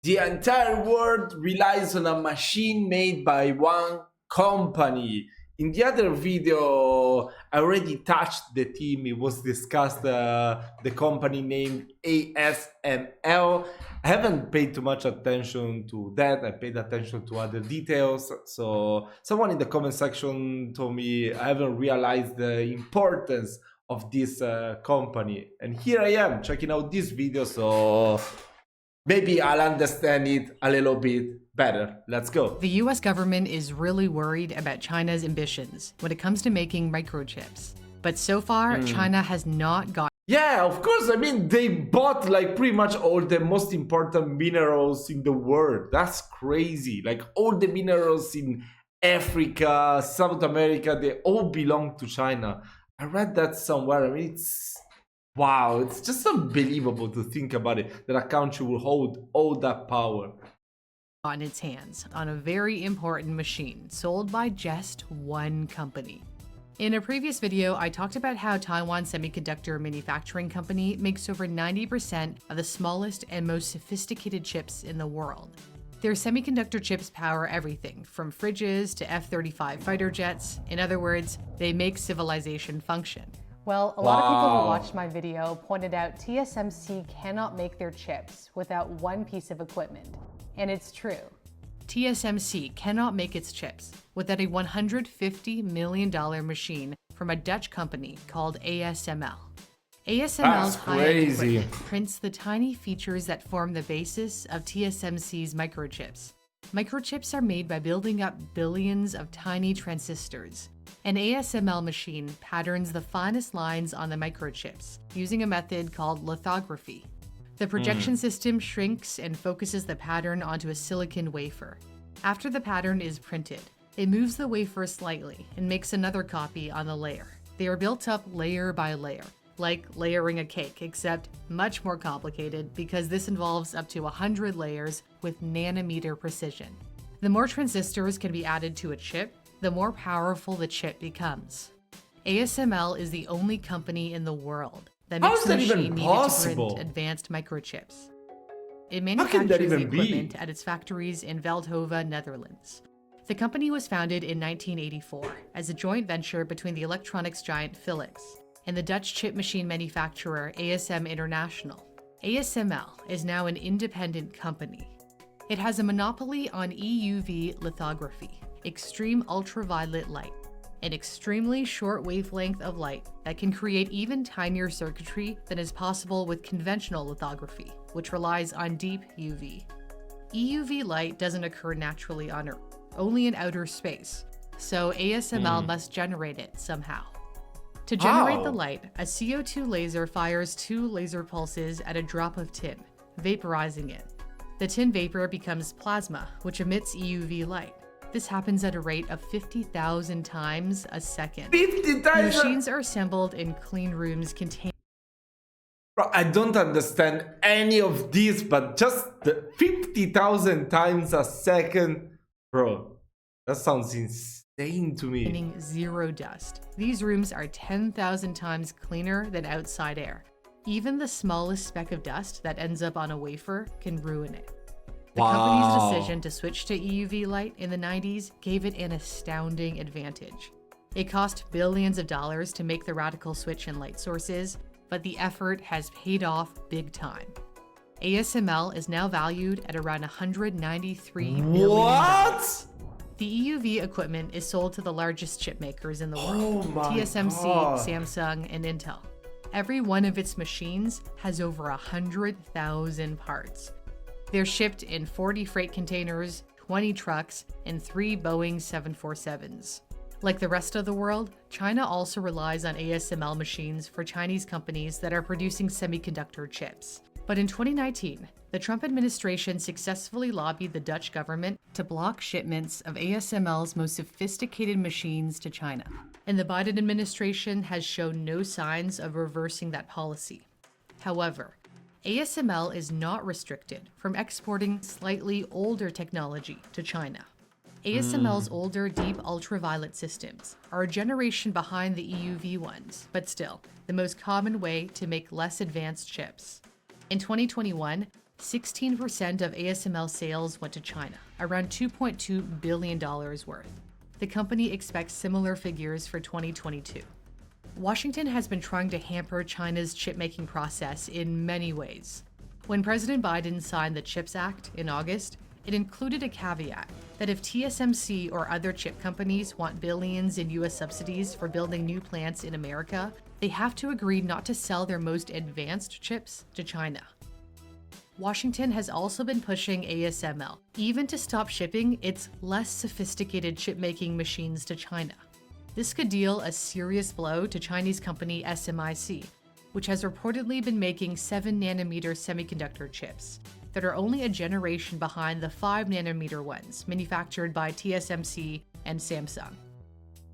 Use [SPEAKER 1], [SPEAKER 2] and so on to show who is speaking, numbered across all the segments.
[SPEAKER 1] The entire world relies on a machine made by one company. In the other video, I already touched the theme. It was discussed the company named ASML. I haven't paid too much attention to that. I paid attention to other details. So someone in the comment section told me I haven't realized the importance of this company. And here I am checking out this video. So maybe I'll understand it a little bit better. Let's go.
[SPEAKER 2] The US government is really worried about China's ambitions when it comes to making microchips. But so far, China has not got.
[SPEAKER 1] Yeah, of course. I mean, they bought like pretty much all the most important minerals in the world. That's crazy. Like all the minerals in Africa, South America, they all belong to China. I read that somewhere. I mean, it's wow. It's just unbelievable to think about it, that a country will hold all that power
[SPEAKER 2] On its hands on a very important machine sold by just one company. In a previous video, I talked about how Taiwan Semiconductor Manufacturing Company makes over 90% of the smallest and most sophisticated chips in the world. Their semiconductor chips power everything from fridges to F-35 fighter jets. In other words, they make civilization function.
[SPEAKER 3] Well, a lot of people who watched my video pointed out TSMC cannot make their chips without one piece of equipment. And it's true.
[SPEAKER 2] TSMC cannot make its chips without a $150 million machine from a Dutch company called ASML. ASML's high-end equipment prints the tiny features that form the basis of TSMC's microchips. Microchips are made by building up billions of tiny transistors. An ASML machine patterns the finest lines on the microchips using a method called lithography. The projection system shrinks and focuses the pattern onto a silicon wafer. After the pattern is printed, it moves the wafer slightly and makes another copy on the layer. They are built up layer by layer, like layering a cake, except much more complicated because this involves up to 100 layers with nanometer precision. The more transistors can be added to a chip, the more powerful the chip becomes. ASML is the only company in the world that makes the machine needed to print advanced microchips. It manufactures the equipment at its factories in Veldhoven, Netherlands. The company was founded in 1984 as a joint venture between the electronics giant Philips and the Dutch chip machine manufacturer ASM International. ASML is now an independent company. It has a monopoly on EUV lithography, extreme ultraviolet light, an extremely short wavelength of light that can create even tinier circuitry than is possible with conventional lithography, which relies on deep UV. EUV light doesn't occur naturally on Earth, only in outer space, so ASML must generate it somehow. To generate the light, a CO2 laser fires 2 laser pulses at a drop of tin, vaporizing it. The tin vapor becomes plasma, which emits EUV light. This happens at a rate of 50,000 times a second.
[SPEAKER 1] 50,000?
[SPEAKER 2] The machines are assembled in clean rooms containing.
[SPEAKER 1] Bro, I don't understand any of this, but just the 50,000 times a second. Bro, that sounds insane to me.
[SPEAKER 2] Zero dust. These rooms are 10,000 times cleaner than outside air. Even the smallest speck of dust that ends up on a wafer can ruin it. The company's decision to switch to EUV light in the 90s gave it an astounding advantage. It cost billions of dollars to make the radical switch in light sources, but the effort has paid off big time. ASML is now valued at around $193 billion.
[SPEAKER 1] What?
[SPEAKER 2] The EUV equipment is sold to the largest chip makers in the world,
[SPEAKER 1] Oh my
[SPEAKER 2] TSMC,
[SPEAKER 1] God.
[SPEAKER 2] Samsung, and Intel. Every one of its machines has over 100,000 parts. They're shipped in 40 freight containers, 20 trucks, and 3 Boeing 747s. Like the rest of the world, China also relies on ASML machines for Chinese companies that are producing semiconductor chips. But in 2019, the Trump administration successfully lobbied the Dutch government to block shipments of ASML's most sophisticated machines to China. And the Biden administration has shown no signs of reversing that policy. However, ASML is not restricted from exporting slightly older technology to China. ASML's older deep ultraviolet systems are a generation behind the EUV ones, but still, the most common way to make less advanced chips. In 2021, 16% of ASML sales went to China, around $2.2 billion worth. The company expects similar figures for 2022. Washington has been trying to hamper China's chip-making process in many ways. When President Biden signed the CHIPS Act in August, it included a caveat that if TSMC or other chip companies want billions in US subsidies for building new plants in America, they have to agree not to sell their most advanced chips to China. Washington has also been pushing ASML, even to stop shipping its less sophisticated chip-making machines to China. This could deal a serious blow to Chinese company SMIC, which has reportedly been making 7nm semiconductor chips that are only a generation behind the 5nm ones manufactured by TSMC and Samsung.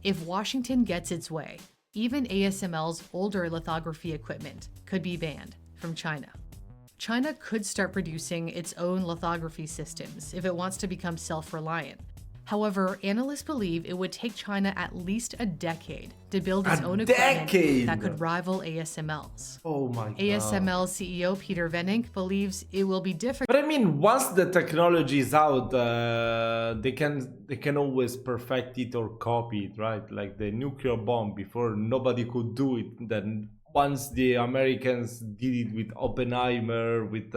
[SPEAKER 2] If Washington gets its way, even ASML's older lithography equipment could be banned from China. China could start producing its own lithography systems if it wants to become self-reliant. However, analysts believe it would take China at least a decade to build its own equipment that could rival ASML's.
[SPEAKER 1] Oh my God.
[SPEAKER 2] ASML CEO Peter Venink believes it will be difficult.
[SPEAKER 1] But I mean, once the technology is out, they can always perfect it or copy it, right? Like the nuclear bomb. Before nobody could do it. Then once the Americans did it with Oppenheimer, with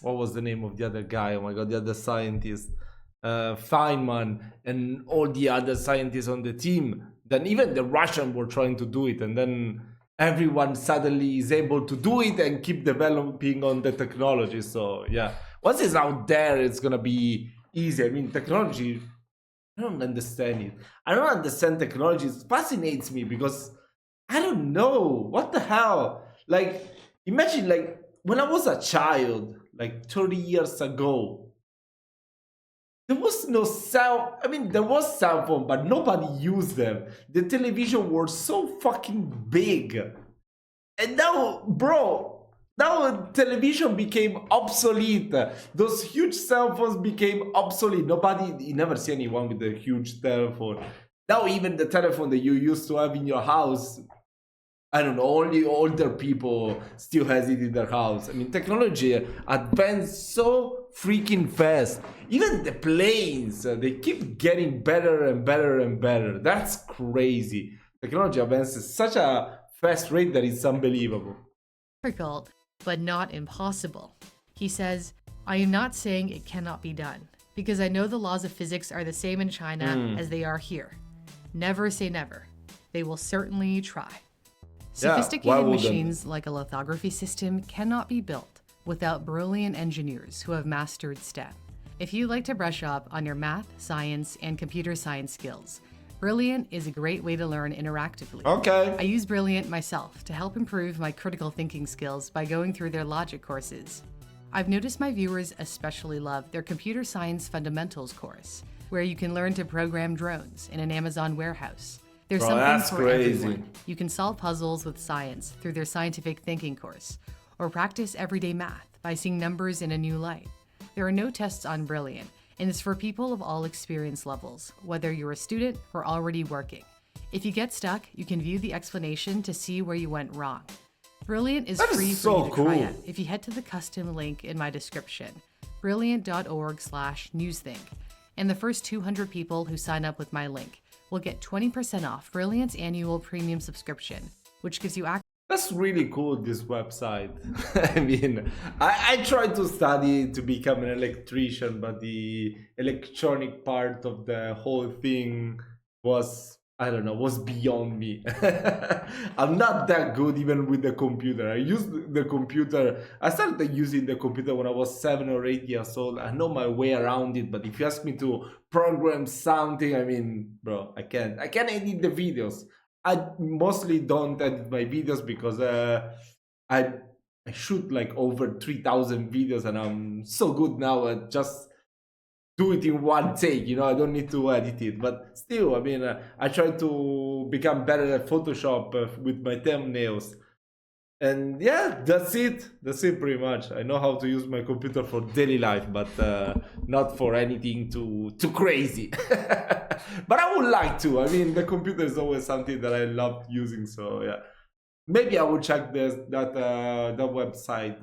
[SPEAKER 1] what was the name of the other guy? Oh my God, the other scientist, Feynman, and all the other scientists on the team. Then even the Russians were trying to do it, and then everyone suddenly is able to do it and keep developing on the technology. So yeah, once it's out there, it's gonna be easy. I mean, technology, I don't understand it. I don't understand technology. It fascinates me because I don't know what the hell. Like, imagine like when I was a child, like 30 years ago, there was no sound. I mean, there was cell phone, but nobody used them. The television was so fucking big. And now, bro, now television became obsolete. Those huge cell phones became obsolete. You never see anyone with a huge telephone. Now even the telephone that you used to have in your house, I don't know, only older people still has it in their house. I mean, technology advanced so freaking fast. Even the planes, they keep getting better and better and better. That's crazy. Technology advances such a fast rate that it's unbelievable.
[SPEAKER 2] Difficult, but not impossible. He says, I am not saying it cannot be done, because I know the laws of physics are the same in China as they are here. Never say never. They will certainly try. Sophisticated machines like a lithography system cannot be built without brilliant engineers who have mastered STEM. If you'd like to brush up on your math, science, and computer science skills, Brilliant is a great way to learn interactively.
[SPEAKER 1] Okay.
[SPEAKER 2] I use Brilliant myself to help improve my critical thinking skills by going through their logic courses. I've noticed my viewers especially love their Computer Science Fundamentals course, where you can learn to program drones in an Amazon warehouse. There's something for everyone. You can solve puzzles with science through their scientific thinking course, or practice everyday math by seeing numbers in a new light. There are no tests on Brilliant, and it's for people of all experience levels, whether you're a student or already working. If you get stuck, you can view the explanation to see where you went wrong. Brilliant is free for you to try out if you head to the custom link in my description, brilliant.org/newsthink, and the first 200 people who sign up with my link will get 20% off Brilliant's annual premium subscription, which gives you access.
[SPEAKER 1] That's really cool, this website. I mean, I tried to study to become an electrician, but the electronic part of the whole thing was, I don't know, was beyond me. I'm not that good even with the computer. I started using the computer when I was 7 or 8 years old. I know my way around it, but if you ask me to program something, I mean, bro, I can't edit the videos. I mostly don't edit my videos because I shoot like over 3,000 videos, and I'm so good now at just do it in one take, you know, I don't need to edit it. But still, I mean, I try to become better at Photoshop with my thumbnails. And yeah, that's it pretty much. I know how to use my computer for daily life, but not for anything too crazy. But I would like to. I mean, the computer is always something that I love using, so yeah. maybe I will check that website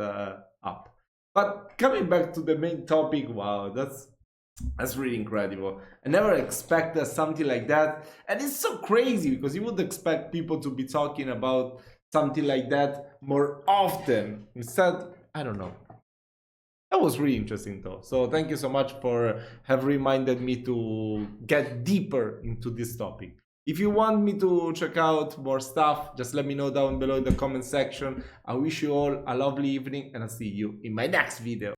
[SPEAKER 1] up. But coming back to the main topic, wow, that's really incredible. I never expected something like that, and it's so crazy because you would expect people to be talking about something like that more often. Instead, I don't know. That was really interesting though. So thank you so much for have reminded me to get deeper into this topic. If you want me to check out more stuff, just let me know down below in the comment section. I wish you all a lovely evening and I'll see you in my next video.